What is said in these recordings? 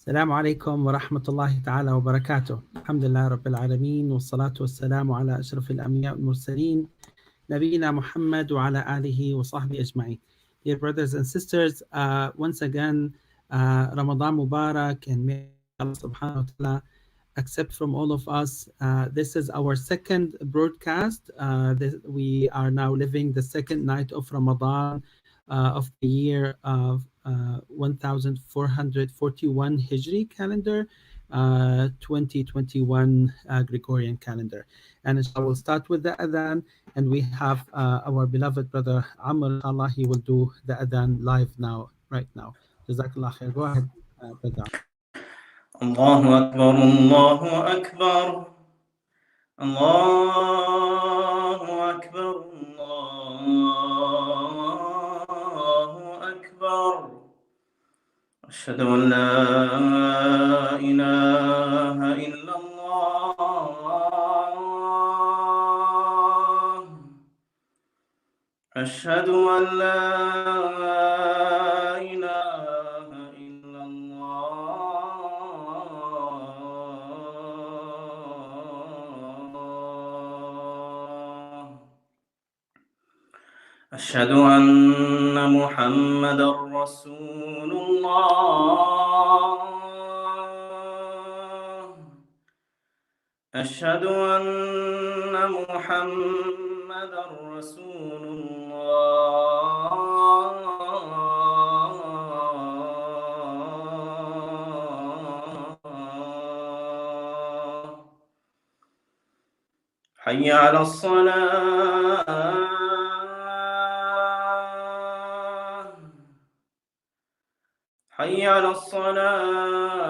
السلام عليكم ورحمة الله تعالى وبركاته. الحمد لله رب العالمين، والصلاة والسلام على أشرف الأنبياء والمرسلين نبينا Muhammad وعلى آله وصحبه أجمعين. Dear brothers and sisters, once again, Ramadan Mubarak, and may Allah subhanahu wa ta'ala accept from all of us. This is our second broadcast. We are now living the second night of Ramadan of the year of 1441 Hijri calendar, 2021 Gregorian calendar. And inshallah, we'll start with the adhan, and we have our beloved brother Amr, inshallah, he will do the adhan live now, right now. Jazakallah khair. Go ahead, brother. الله أكبر الله أكبر الله أكبر الله أكبر أشهد أن لا إله إلا الله أشهد أن لا إله إلا الله أشهد أن محمدًا رسول الله أشهد أن محمدًا رسول الله حي على الصلاة حي على الصلاة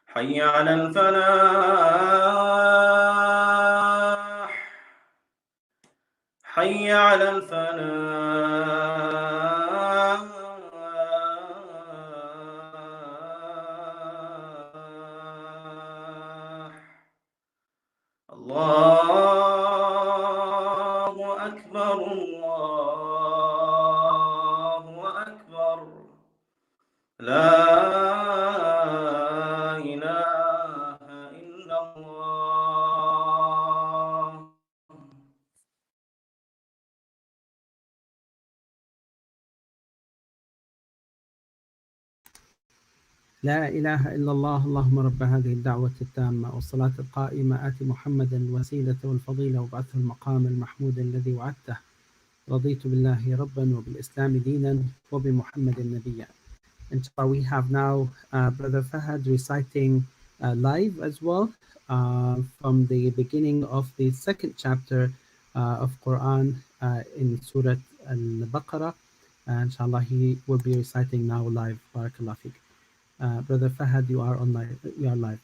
حي على الفلاح حي على الفلاح الله أكبر الله أكبر لا إله إلا الله لا إله إلا الله. اللهم رب هذه الدعوة التامة والصلاة القائمة آت محمدا الوسيلة والفضيلة وابعثه المقام المحمود الذي وعدته. رضيت بالله ربا وبالإسلام دينا وبمحمد نبيا. Inshallah, we have now Brother Fahad reciting live as well from the beginning of the second chapter of Quran in Surah Al-Baqarah. Inshallah, he will be reciting now live. Barakallah fiqh. Brother Fahad, you are live.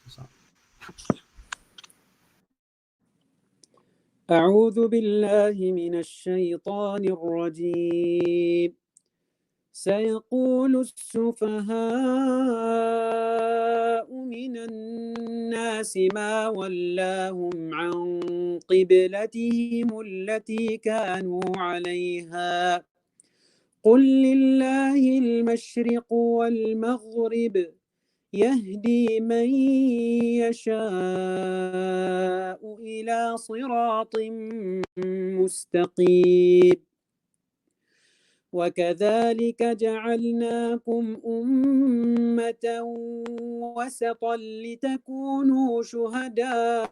أعوذ بالله من الشيطان الرجيم. سيقول السفهاء من الناس ما ولاهم عن قبلتهم التي كانوا عليها قل لله المشرق والمغرب يهدي من يشاء إلى صراط مستقيم وكذلك جعلناكم أمة وسطا لتكونوا شهداء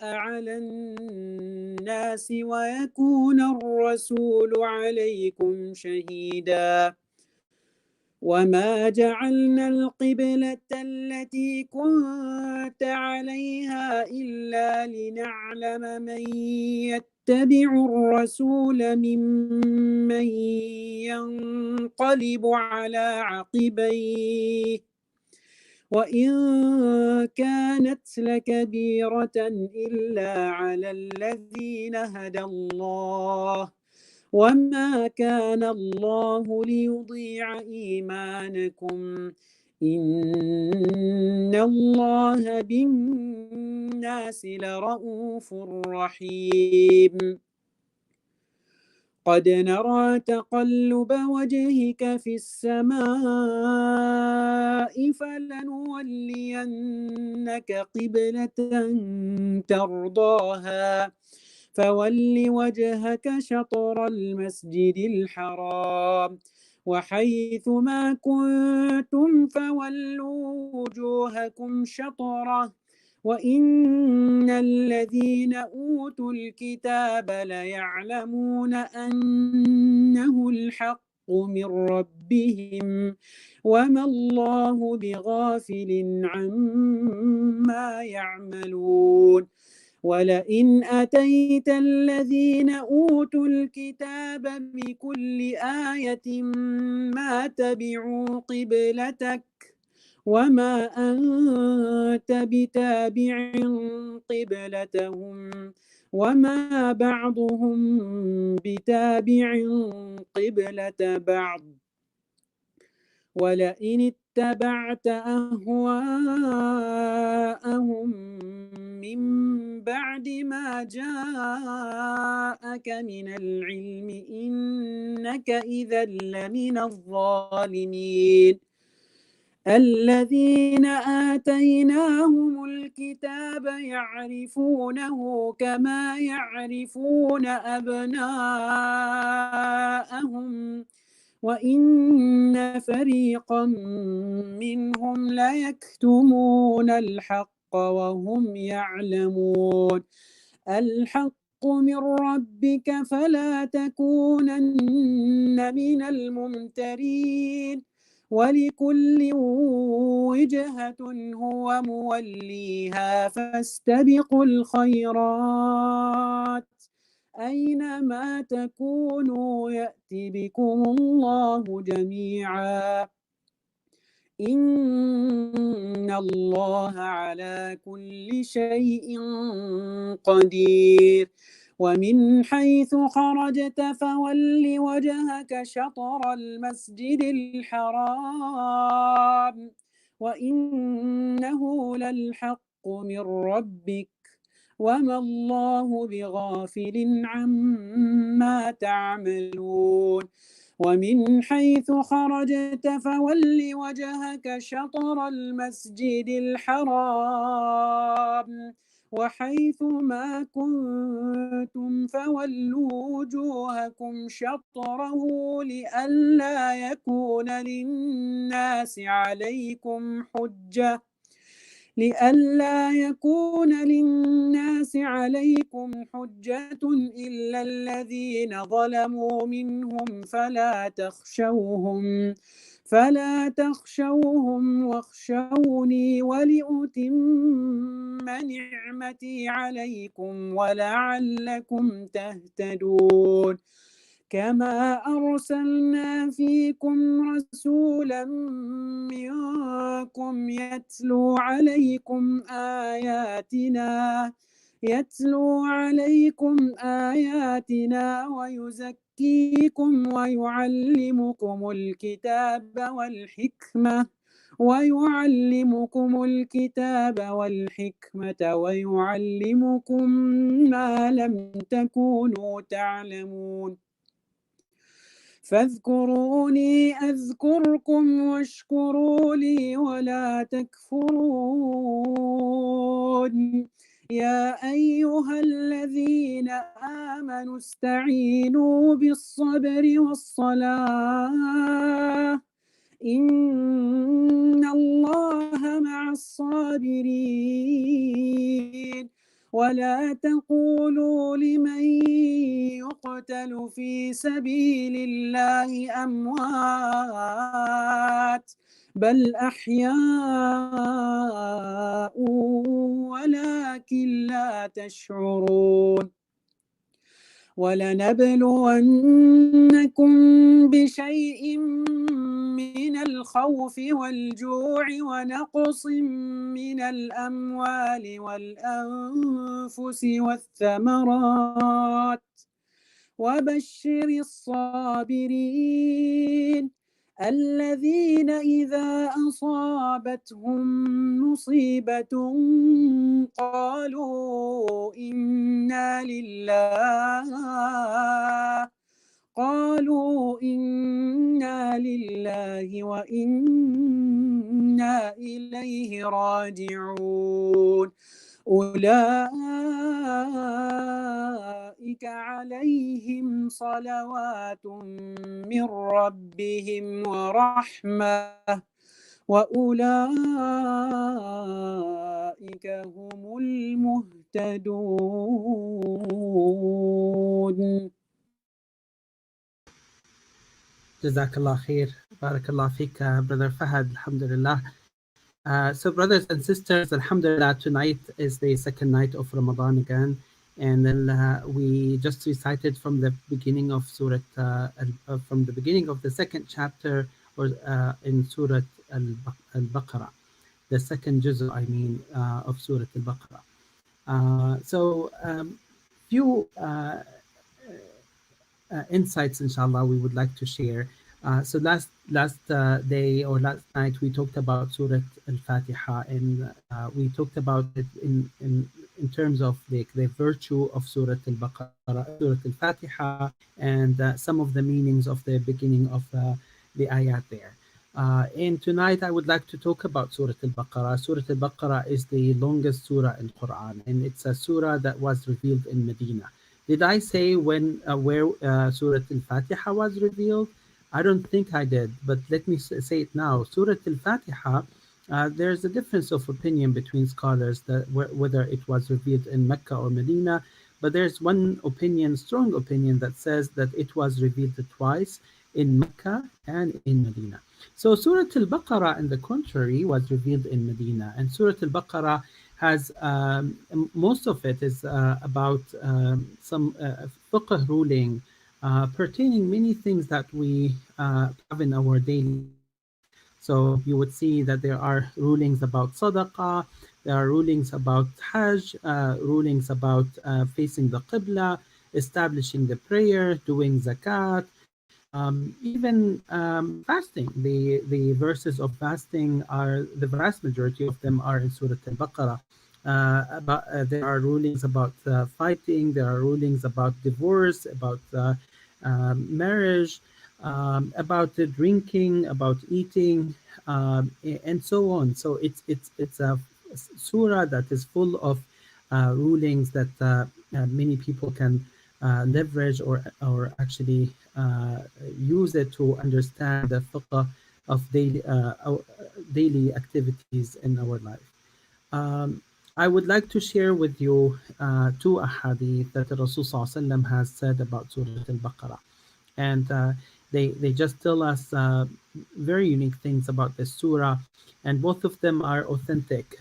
على الناس ويكون الرسول عليكم شهيدا وما جعلنا القبلة التي كنت عليها إلا لنعلم من يتبع الرسول ممن ينقلب على عقبيه وإن كانت لكبيرة إلا على الذين هدى الله وما كان الله ليضيع إيمانكم إن الله بالناس لرءوف رحيم قد نرى تقلب وجهك في السماء فلنولينك قبلة ترضاها فول وجهك شطر المسجد الحرام وحيث ما كنتم فولوا وجوهكم شطره وإن الذين أوتوا الكتاب ليعلمون أنه الحق من ربهم وما الله بغافل عما يعملون ولئن أتيت الذين أوتوا الكتاب بكل آية ما تبعوا قبلتك وما أنت بتابع قبلتهم وما بعضهم بتابع قبلة بعض ولئن اتبعت أهواءهم من بعد ما جاءك من العلم إنك إذا لمن الظالمين الذين آتيناهم الكتاب يعرفونه كما يعرفون أبناءهم وإن فريقا منهم ليكتمون الحق وهم يعلمون الحق من ربك فلا تكونن من الممترين ولكل وجهة هو موليها فاستبقوا الخيرات أينما تكونوا يأت بكم الله جميعا إن الله على كل شيء قدير ومن حيث خرجت فول وجهك شطر المسجد الحرام وإنه للحق من ربك وما الله بغافل عما تعملون ومن حيث خرجت فول وجهك شطر المسجد الحرام وحيث ما كنتم فولوا وجوهكم شطره لئلا يكون للناس عليكم حجة إلا الذين ظلموا منهم فلا تخشوهم واخشوني ولأتم نعمتي عليكم ولعلكم تهتدون كما أرسلنا فيكم رسولا منكم يتلو عليكم آياتنا ويزكيكم ويعلمكم الكتاب والحكمة ويعلمكم ما لم تكونوا تعلمون فاذكروني أذكركم واشكروا لي ولا تكفرون يا أيها الذين آمنوا استعينوا بالصبر والصلاة إن الله مع الصابرين ولا تقولوا لمن يقتل في سبيل الله أموات بل أحياء ولكن لا تشعرون ولنبلونكم بشيء من الخوف والجوع ونقص من الأموال والأنفس والثمرات وبشر الصابرين الذين إذا أصابتهم مصيبة قالوا إنا لله وإنا إليه راجعون أولئك عليهم صلوات من ربهم ورحمة وأولئك هم المهتدون. Jazakallah khair. Barakallah fiqh, Brother Fahad. Alhamdulillah. So, brothers and sisters, Alhamdulillah, tonight is the second night of Ramadan again. And then we just recited from the beginning of from the beginning of the second chapter, or in Surah Al-Baqarah, the second juz, I mean, of Surah Al-Baqarah. Few insights, inshallah, we would like to share. So last day or last night we talked about Surah Al-Fatiha, and we talked about it in terms of the virtue of Surah Al-Baqarah, Surah Al-Fatiha, and some of the meanings of the beginning of the ayat there. And tonight I would like to talk about Surah Al-Baqarah. Surah Al-Baqarah is the longest surah in Quran, and it's a surah that was revealed in Medina. Did I say where Surah Al-Fatiha was revealed? I don't think I did, but let me say it now. Surah Al-Fatiha, there's a difference of opinion between scholars that whether it was revealed in Mecca or Medina, but there's one opinion, strong opinion, that says that it was revealed twice in Mecca and in Medina. So Surah Al-Baqarah, on the contrary, was revealed in Medina, and Surah Al-Baqarah has most of it is about some fiqh ruling pertaining many things that we have in our daily. So you would see that there are rulings about sadaqah, there are rulings about hajj, rulings about facing the qibla, establishing the prayer, doing zakat, even fasting. The verses of fasting are, the vast majority of them are in Surah Al-Baqarah. There are rulings about fighting, there are rulings about divorce, about marriage, about drinking, about eating, and so on. So it's a surah that is full of rulings that many people can leverage or actually use it to understand the fiqh of daily activities in our life. I would like to share with you two ahadith that the Rasul ﷺ has said about Surah Al-Baqarah. And they just tell us very unique things about this surah, and both of them are authentic.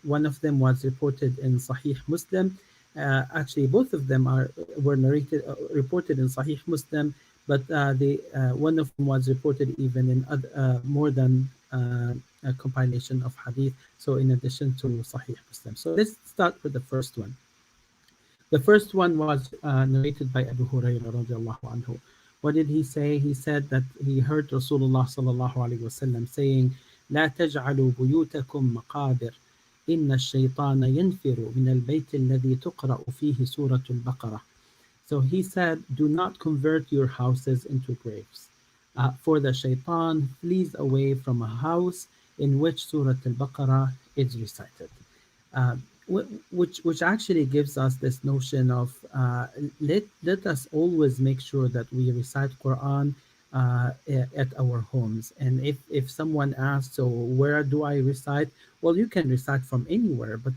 One of them was reported in Sahih Muslim. Actually, both of them were reported in Sahih Muslim, but one of them was reported even in more than a compilation of hadith, so in addition to Sahih Muslim. So let's start with the first one. The first one was narrated by Abu Hurairah radiallahu anhu. What did he say? He said that he heard Rasulullah sallallahu alaihi wasallam saying, لا تجعلوا بيوتكم مقابر إن الشيطان ينفر من البيت الذي تقرأ فيه سورة البقرة. So he said, do not convert your houses into graves. For the shaitan flees away from a house in which Surah Al-Baqarah is recited. Which actually gives us this notion of let us always make sure that we recite Quran at our homes. And if someone asks, so where do I recite? Well, you can recite from anywhere, but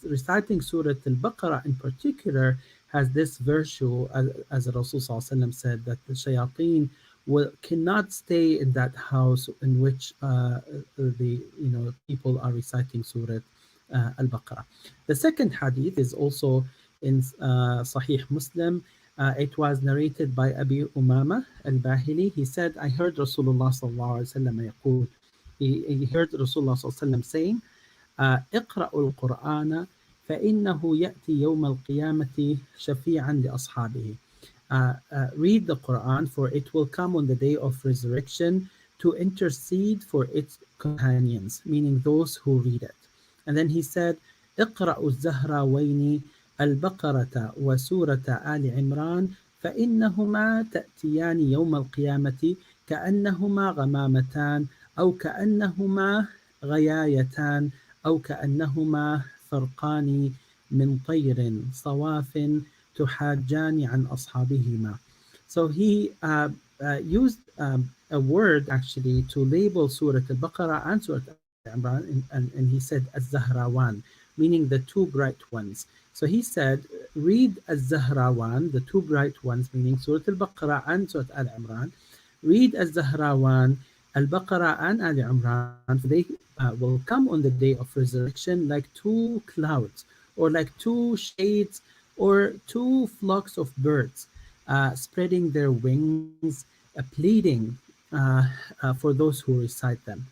reciting Surah Al-Baqarah in particular has this virtue, as Rasul ﷺ said, that the shayateen cannot stay in that house in which the people are reciting Surah Al-Baqarah. The second hadith is also in Sahih Muslim. It was narrated by Abi Umama al-Bahili. He said, I heard Rasulullah sallallahu alaihi wasallam yaqul. He heard Rasulullah sallallahu alaihi wasallam saying, اقرأوا القرآن فإنه يأتي يوم القيامة شفيعا لأصحابه. read the Quran, for it will come on the day of resurrection to intercede for its companions, meaning those who read it. And then he said, اقرأوا الزهراوين البقرة وسورة آل عمران فإنهما تأتيان يوم القيامة كأنهما غمامتان أو كأنهما غيايتان أو كأنهما فرقان من طير صواف تحاجان عن أصحابهما. So he used a word actually to label Surah Al-Baqarah and Surah Al-Imran, and he said Az-Zahrawan, meaning the two bright ones. So he said, read Az-Zahrawan, the two bright ones, meaning Surah Al-Baqarah and Surah Al-Imran. Read Az-Zahrawan, Al-Baqarah and Al-Imran, for they will come on the day of resurrection like two clouds, or like two shades, or two flocks of birds, spreading their wings, pleading for those who recite them.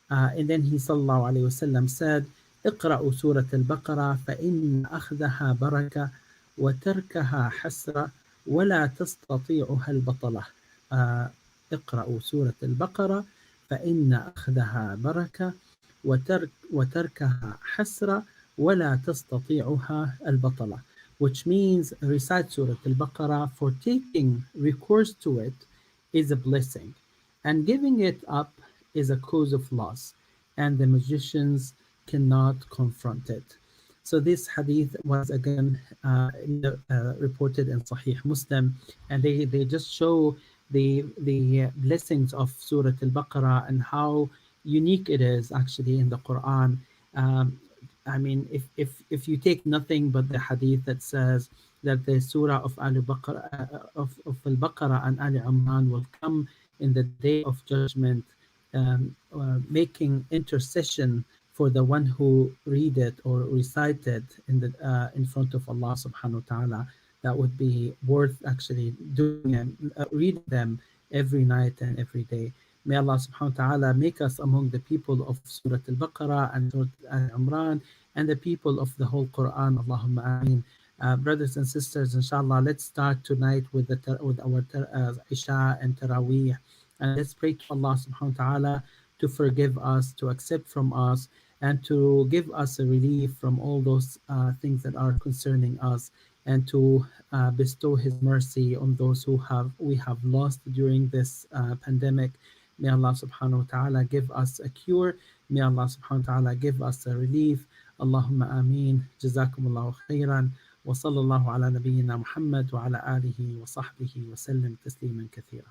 And then he sallallahu alayhi wasallam said, اقرأوا سورة البقرة فإن أخذها بركة وتركها حسرة ولا تستطيعها البطلة. اقرأوا سورة البقرة فإن أخذها بركة وتركها حسرة ولا تستطيعها البطلة. Which means recite Surah Al-Baqarah, for taking recourse to it is a blessing, and giving it up is a cause of loss, and the magicians cannot confront it. So this hadith was again reported in Sahih Muslim, and they just show the blessings of Surah Al-Baqarah and how unique it is actually in the Quran. I mean, if you take nothing but the hadith that says that the surah of Al-Baqarah and Ali Imran will come in the day of judgment, making intercession for the one who read it or recite it in front of Allah subhanahu wa ta'ala, that would be worth actually doing and reading them every night and every day. May Allah subhanahu wa ta'ala make us among the people of Surah Al-Baqarah and Surah Al-Imran and the people of the whole Quran. Allahumma ameen. Brothers and sisters, inshallah, let's start tonight with our Isha and Taraweeh, and let's pray to Allah subhanahu wa ta'ala to forgive us, to accept from us, and to give us a relief from all those things that are concerning us, and to bestow His mercy on those we have lost during this pandemic. May Allah subhanahu wa ta'ala give us a cure. May Allah subhanahu wa ta'ala give us a relief. Allahumma ameen. Jazakumullahu khairan. Wa sallallahu ala nabiyyina Muhammad wa ala alihi wa sahbihi wa sallam tasliman kathira.